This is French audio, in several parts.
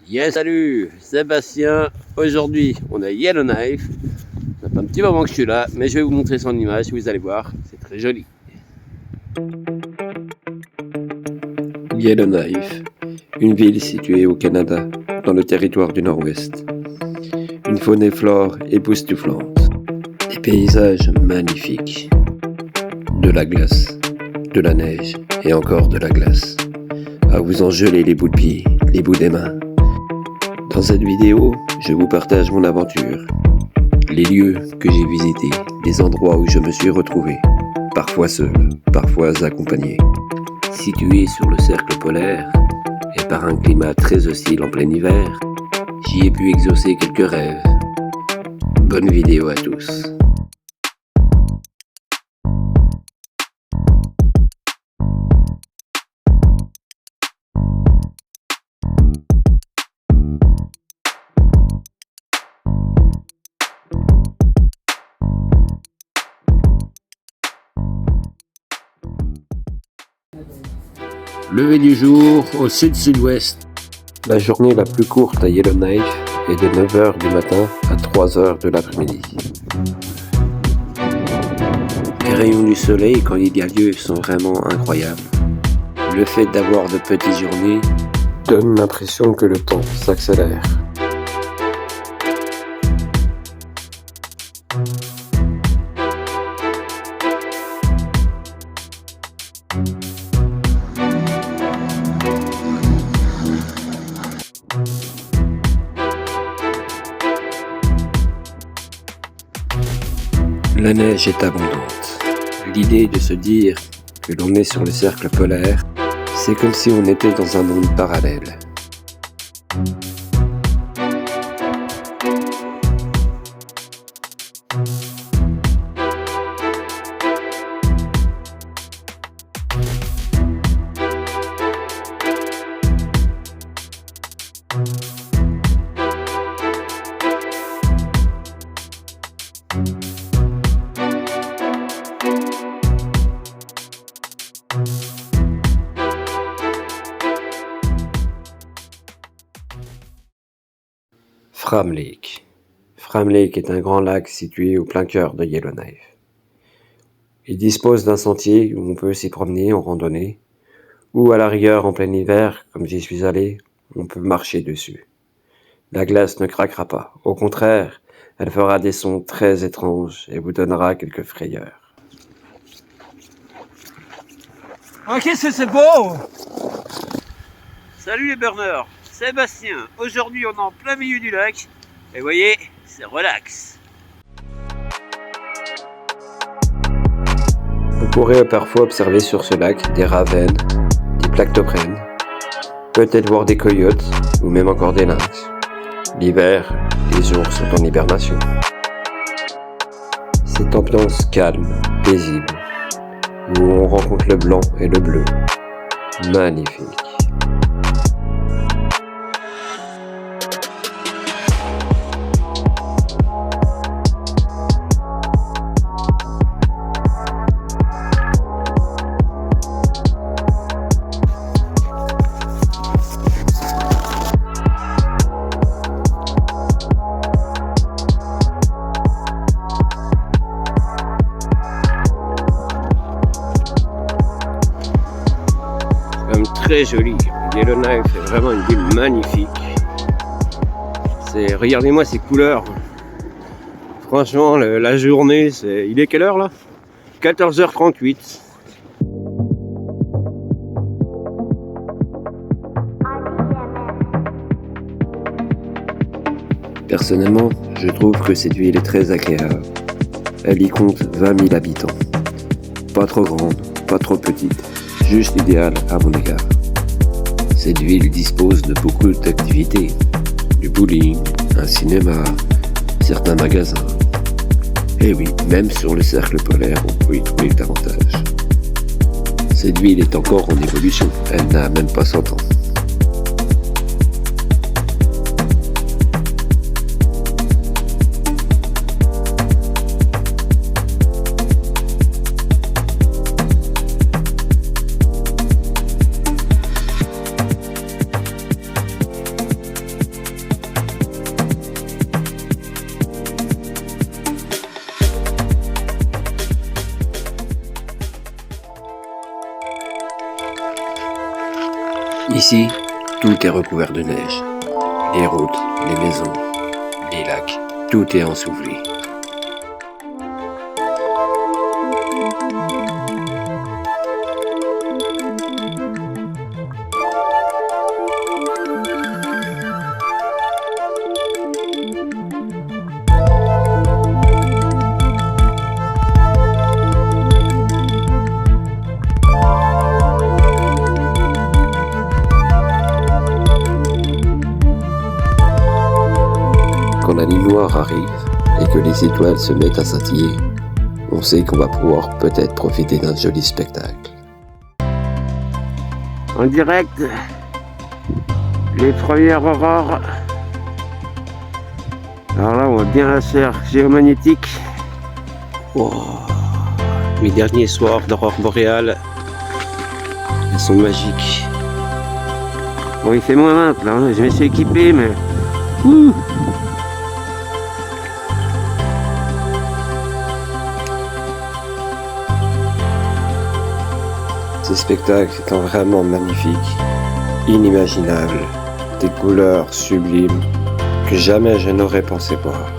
Yes, salut, Sébastien. Aujourd'hui, on a Yellowknife. Ça fait un petit moment que je suis là, mais je vais vous montrer son image, vous allez voir, c'est très joli. Yellowknife, une ville située au Canada, dans le territoire du Nord-Ouest. Une faune et flore époustouflante. Des paysages magnifiques. De la glace, de la neige et encore de la glace. À vous en geler les bouts de pied, les bouts des mains. Dans cette vidéo, je vous partage mon aventure, les lieux que j'ai visités, les endroits où je me suis retrouvé, parfois seul, parfois accompagné. Situé sur le cercle polaire, et par un climat très hostile en plein hiver, j'y ai pu exaucer quelques rêves. Bonne vidéo à tous. Lever du jour au sud-sud-ouest. La journée la plus courte à Yellowknife est de 9h du matin à 3h de l'après-midi. Les rayons du soleil quand il y a lieu sont vraiment incroyables. Le fait d'avoir de petites journées donne l'impression que le temps s'accélère. La neige est abondante. L'idée de se dire que l'on est sur le cercle polaire, c'est comme si on était dans un monde parallèle. Fram Lake. Fram Lake est un grand lac situé au plein cœur de Yellowknife. Il dispose d'un sentier où on peut s'y promener en randonnée, ou à la rigueur en plein hiver, comme j'y suis allé, on peut marcher dessus. La glace ne craquera pas, au contraire, elle fera des sons très étranges et vous donnera quelques frayeurs. Oh, qu'est-ce que c'est beau! Salut les burners, Sébastien. Aujourd'hui on est en plein milieu du lac et vous voyez, c'est relax. Vous pourrez parfois observer sur ce lac des ravens, des plactoprènes, peut-être voir des coyotes ou même encore des lynx. L'hiver, les ours sont en hibernation. Cette ambiance calme, paisible, où on rencontre le blanc et le bleu, magnifique. Très joli. Yellowknife est vraiment une ville magnifique. Regardez-moi ces couleurs. Franchement, la journée, il est quelle heure là? 14h38. Personnellement, je trouve que cette ville est très agréable. Elle y compte 20 000 habitants. Pas trop grande, pas trop petite. Juste idéal à mon égard. Cette ville dispose de beaucoup d'activités, du bowling, un cinéma, certains magasins. Et oui, même sur le cercle polaire, on peut y trouver davantage. Cette ville est encore en évolution, elle n'a même pas 100 ans. Ici, tout est recouvert de neige. Les routes, les maisons, les lacs, tout est enseveli. Quand la nuit noire arrive et que les étoiles se mettent à scintiller, on sait qu'on va pouvoir peut-être profiter d'un joli spectacle. En direct, les premières aurores. Alors là, on voit bien la sphère géomagnétique. Wow. Mes derniers soirs d'aurore boréale, elles sont magiques. Bon, il fait moins 20 là, hein. Je me suis équipé, mais... Ouh. Ces spectacles étant vraiment magnifiques, inimaginables, des couleurs sublimes que jamais je n'aurais pensé voir.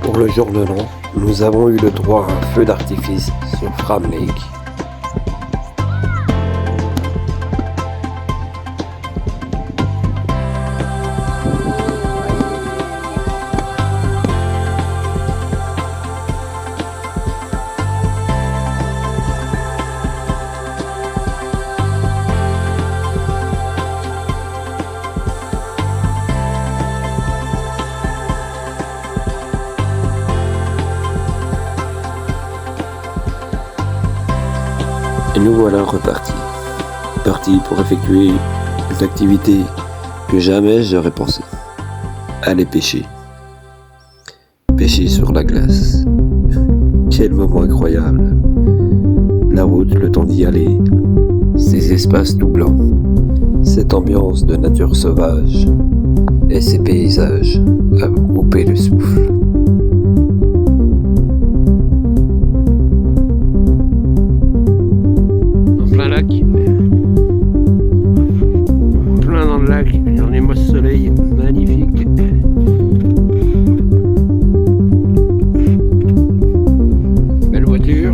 Pour le jour de l'an, nous avons eu le droit à un feu d'artifice sur Fram Lake. Et nous voilà repartis. Partis pour effectuer une activité que jamais j'aurais pensé. Aller pêcher. Pêcher sur la glace. Quel moment incroyable. La route, le temps d'y aller. Ces espaces tout blancs. Cette ambiance de nature sauvage. Et ces paysages à vous couper le souffle. Lac, plein dans le lac, on est mois de soleil, magnifique. Belle voiture.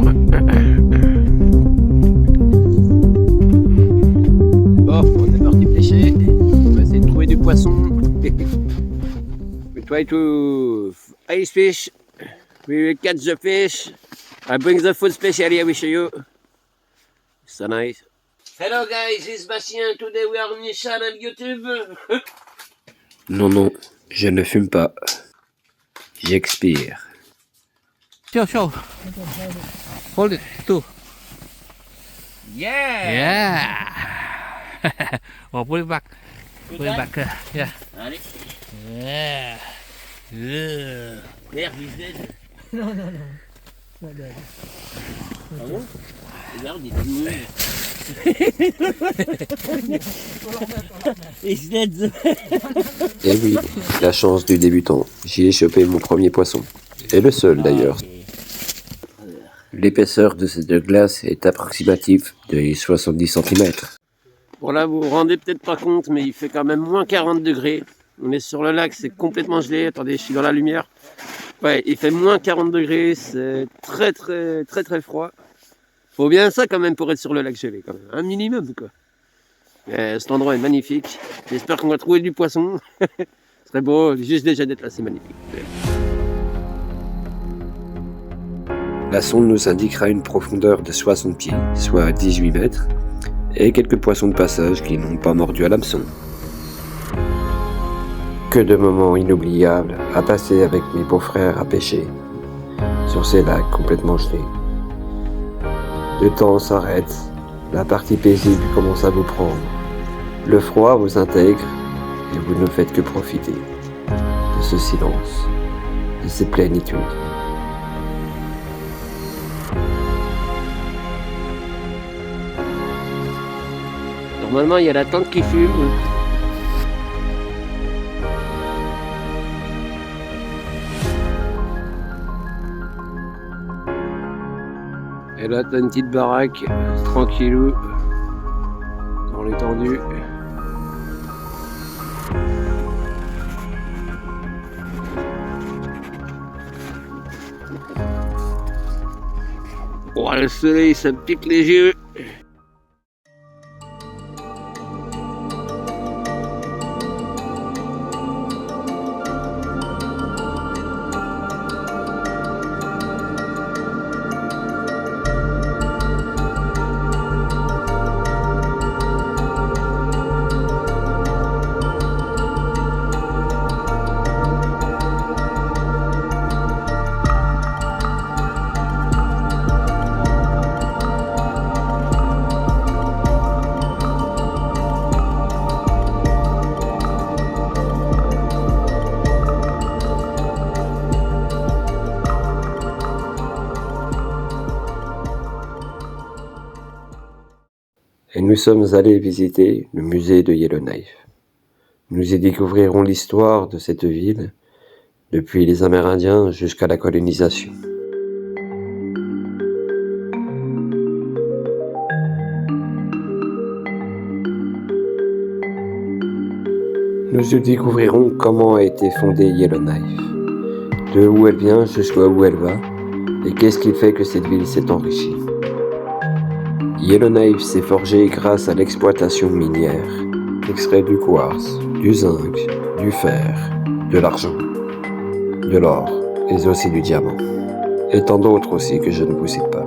Bon, on est parti pêcher, on va essayer de trouver du poisson. We try to ice fish, we will catch the fish, I bring the food specially I will show you. So nice. Hello guys, it's Bastien. Today we are on your channel YouTube. Non, non, je ne fume pas. J'expire. Show. Hold it, too. Yeah. Yeah. Oh, put it back. Put it back. Yeah. Allez. Yeah. Yeah. Merde, il se laisse. Non. Ah bon? Regarde, il est mou. Il se laisse. Eh oui, la chance du débutant. J'y ai chopé mon premier poisson. Et le seul d'ailleurs. L'épaisseur de cette glace est approximative de 70 cm. Bon là, vous vous rendez peut-être pas compte, mais il fait quand même moins 40 degrés. On est sur le lac, c'est complètement gelé. Attendez, je suis dans la lumière. Ouais, il fait moins 40 degrés, c'est très froid. Faut bien ça quand même pour être sur le lac gelé, quand même. Un minimum, quoi. Mais cet endroit est magnifique. J'espère qu'on va trouver du poisson. Ce serait beau, juste déjà d'être là, c'est magnifique. La sonde nous indiquera une profondeur de 60 pieds, soit 18 mètres, et quelques poissons de passage qui n'ont pas mordu à l'hameçon. Que de moments inoubliables à passer avec mes beaux-frères à pêcher, sur ces lacs complètement gelés. Le temps s'arrête, la partie paisible commence à vous prendre. Le froid vous intègre et vous ne faites que profiter de ce silence, de ces plénitudes. Normalement, il y a la tente qui fume. Et là, t'as une petite baraque, tranquillou, dans l'étendue. Oh, le soleil, ça me pique les yeux. Et nous sommes allés visiter le musée de Yellowknife. Nous y découvrirons l'histoire de cette ville, depuis les Amérindiens jusqu'à la colonisation. Nous y découvrirons comment a été fondée Yellowknife, de où elle vient jusqu'à où elle va, et qu'est-ce qui fait que cette ville s'est enrichie. Yellowknife s'est forgé grâce à l'exploitation minière, extrait du quartz, du zinc, du fer, de l'argent, de l'or et aussi du diamant, et tant d'autres aussi que je ne vous cite pas.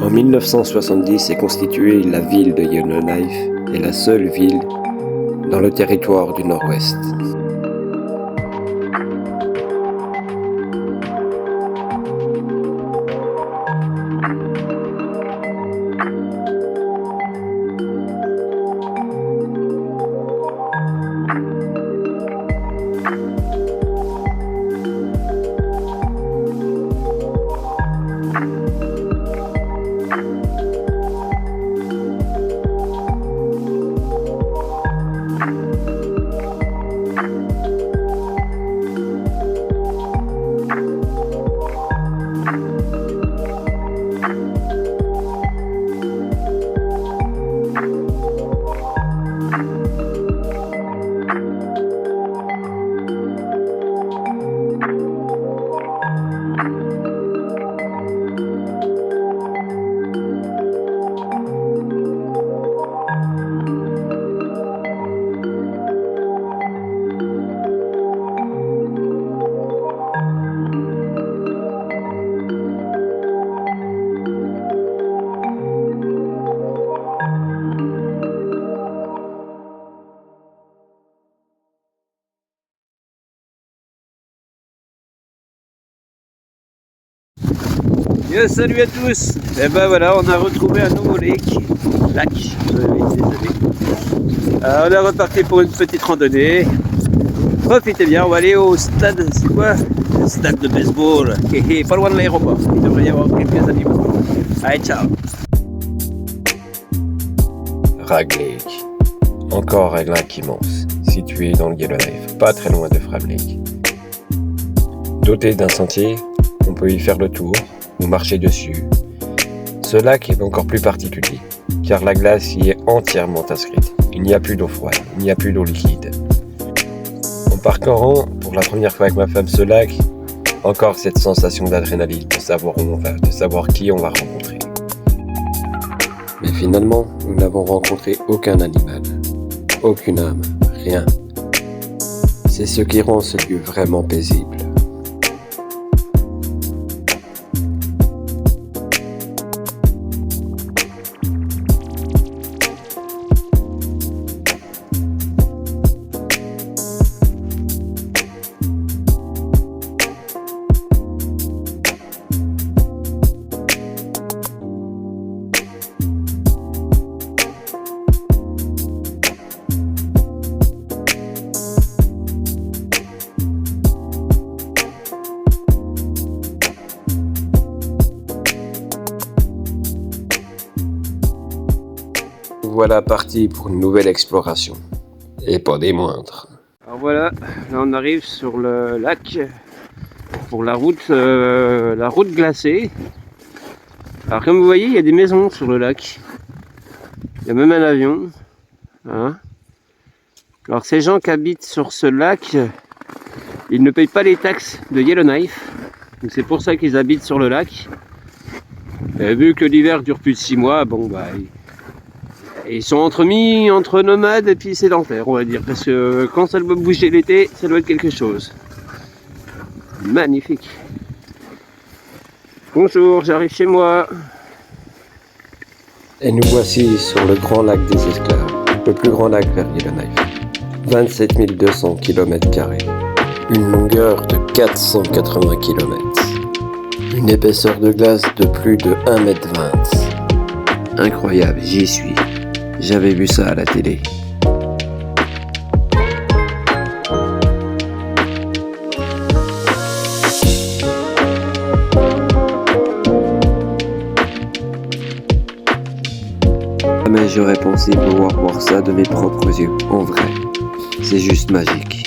En 1970 est constituée la ville de Yellowknife et la seule ville dans le territoire du Nord-Ouest. Yo, salut à tous. Et ben voilà, on a retrouvé un nouveau lac. Désolé. On est reparti pour une petite randonnée. Profitez bien, on va aller au stade, c'est quoi? Le stade de baseball. Pas loin de l'aéroport. Il devrait y avoir quelques animaux. Allez, ciao. Rag Lake, encore un lac immense, situé dans le Yellowknife, pas très loin de Fram Lake. Doté d'un sentier, on peut y faire le tour ou marcher dessus. Ce lac est encore plus particulier, car la glace y est entièrement inscrite. Il n'y a plus d'eau froide, il n'y a plus d'eau liquide. En parcourant pour la première fois avec ma femme ce lac, encore cette sensation d'adrénaline, de savoir où on va, de savoir qui on va rencontrer. Mais finalement, nous n'avons rencontré aucun animal, aucune âme, rien. C'est ce qui rend ce lieu vraiment paisible. voilà partis pour une nouvelle exploration. Et pas des moindres. Alors voilà, là on arrive sur le lac pour la route glacée. Alors comme vous voyez, il y a des maisons sur le lac. Il y a même un avion. Hein. Alors ces gens qui habitent sur ce lac, ils ne payent pas les taxes de Yellowknife. Donc c'est pour ça qu'ils habitent sur le lac. Et vu que l'hiver dure plus de 6 mois, bon bah ils sont entre nomades et puis sédentaires, on va dire. Parce que quand ça doit bouger l'été, ça doit être quelque chose. Magnifique. Bonjour, j'arrive chez moi. Et nous voici sur le grand lac des Esclaves, le plus grand lac vers Yellowknife. 27 200 km², une longueur de 480 km, une épaisseur de glace de plus de 1,20 m. Incroyable, j'y suis. J'avais vu ça à la télé. Mais j'aurais pensé pouvoir voir ça de mes propres yeux, en vrai. C'est juste magique.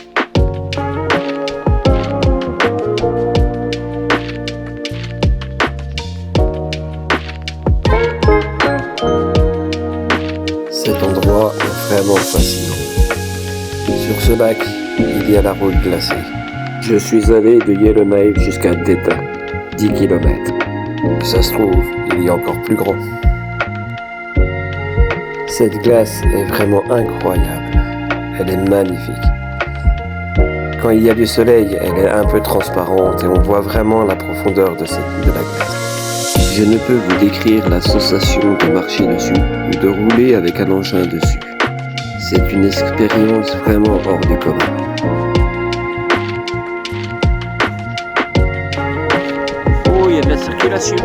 Cet endroit est vraiment fascinant. Sur ce lac, il y a la route glacée. Je suis allé de Yellowknife jusqu'à Deta, 10 km. Ça se trouve, il y a encore plus grand. Cette glace est vraiment incroyable. Elle est magnifique. Quand il y a du soleil, elle est un peu transparente et on voit vraiment la profondeur de la glace. Je ne peux vous décrire la sensation de marcher dessus ou de rouler avec un engin dessus. C'est une expérience vraiment hors du commun. Oh, il y a de la circulation.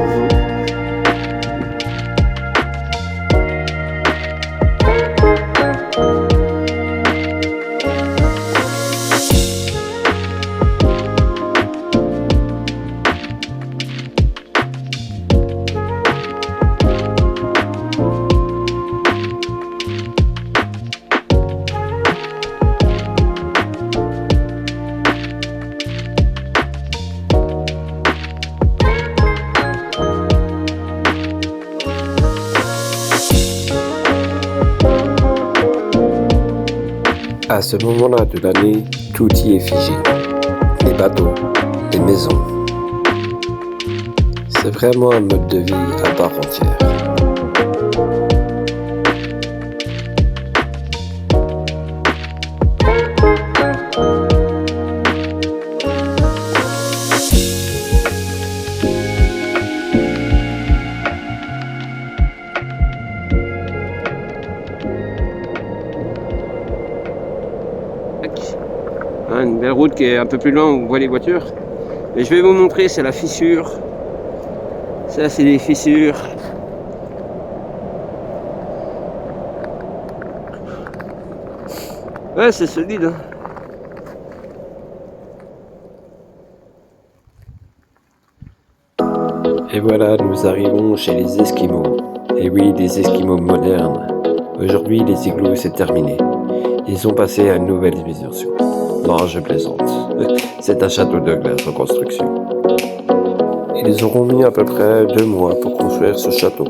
À ce moment-là de l'année, tout y est figé. Les bateaux, les maisons. C'est vraiment un mode de vie à part entière. Une belle route qui est un peu plus loin où on voit les voitures. Et je vais vous montrer, c'est la fissure. Ça, c'est les fissures. Ouais, c'est solide. Hein. Et voilà, nous arrivons chez les Esquimaux. Et oui, des Esquimaux modernes. Aujourd'hui, les igloos, c'est terminé. Ils ont passé à une nouvelle civilisation. Non, je plaisante. C'est un château de glace en construction. Ils auront mis à peu près 2 mois pour construire ce château,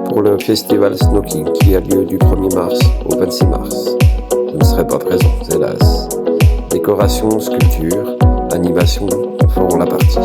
pour le festival Snow King qui a lieu du 1er mars au 26 mars. Je ne serai pas présent, hélas. Décoration, sculpture, animation feront la partie.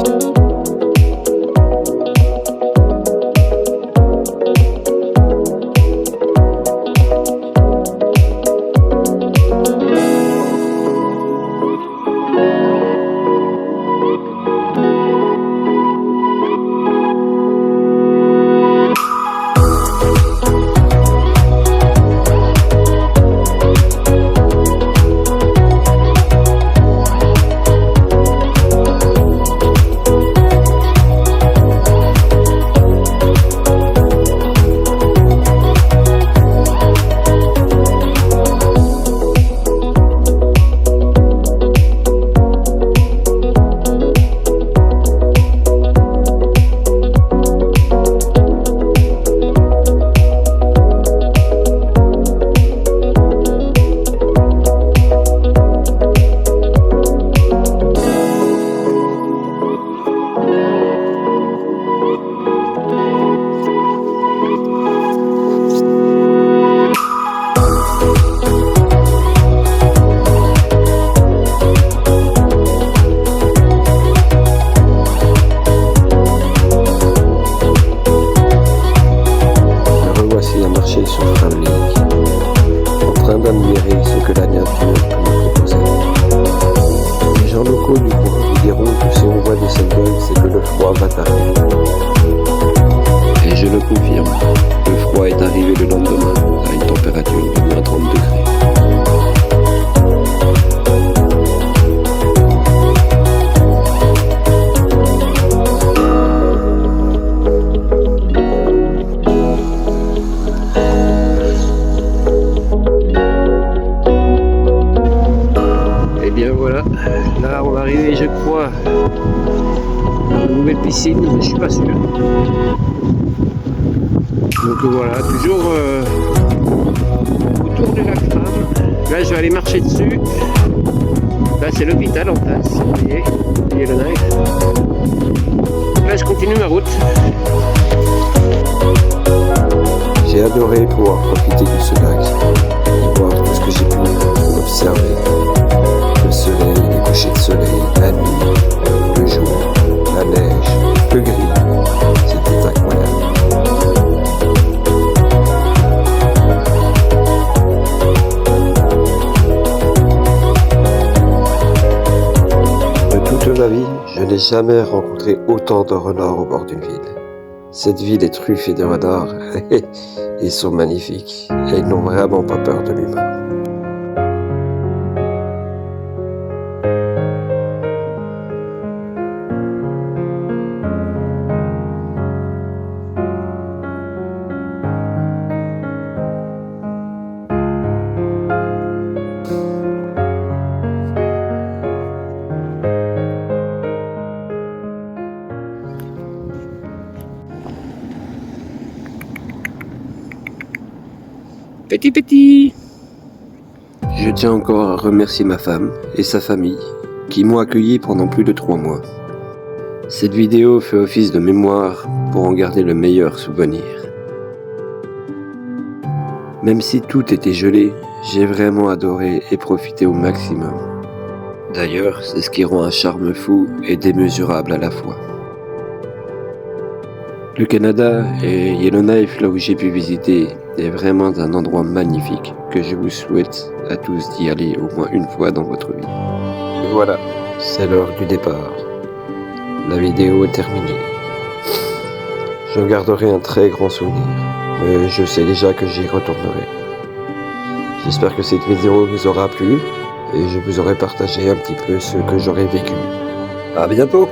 voilà, là on va arriver, je crois, à une nouvelle piscine, mais je suis pas sûr. Donc voilà, toujours autour du lac Fram. Là je vais aller marcher dessus. Là c'est l'hôpital en face, vous voyez, Yellowknife. Là je continue ma route. J'ai adoré pouvoir profiter de ce lac et voir tout ce que j'ai pu observer. Le soleil, les couchers de soleil, la nuit, le jour, la neige, le gris. C'était incroyable. De toute ma vie, je n'ai jamais rencontré autant de renards au bord d'une ville. Cette ville est truffée de renards. Ils sont magnifiques et ils n'ont vraiment pas peur de l'humain. Petit. Je tiens encore à remercier ma femme et sa famille qui m'ont accueilli pendant plus de 3 mois. Cette vidéo fait office de mémoire pour en garder le meilleur souvenir. Même si tout était gelé, j'ai vraiment adoré et profité au maximum. D'ailleurs, c'est ce qui rend un charme fou et démesurable à la fois. Le Canada et Yellowknife, là où j'ai pu visiter, est vraiment un endroit magnifique que je vous souhaite à tous d'y aller au moins une fois dans votre vie. Et voilà, c'est l'heure du départ. La vidéo est terminée. Je garderai un très grand souvenir, mais je sais déjà que j'y retournerai. J'espère que cette vidéo vous aura plu et je vous aurai partagé un petit peu ce que j'aurai vécu. À bientôt!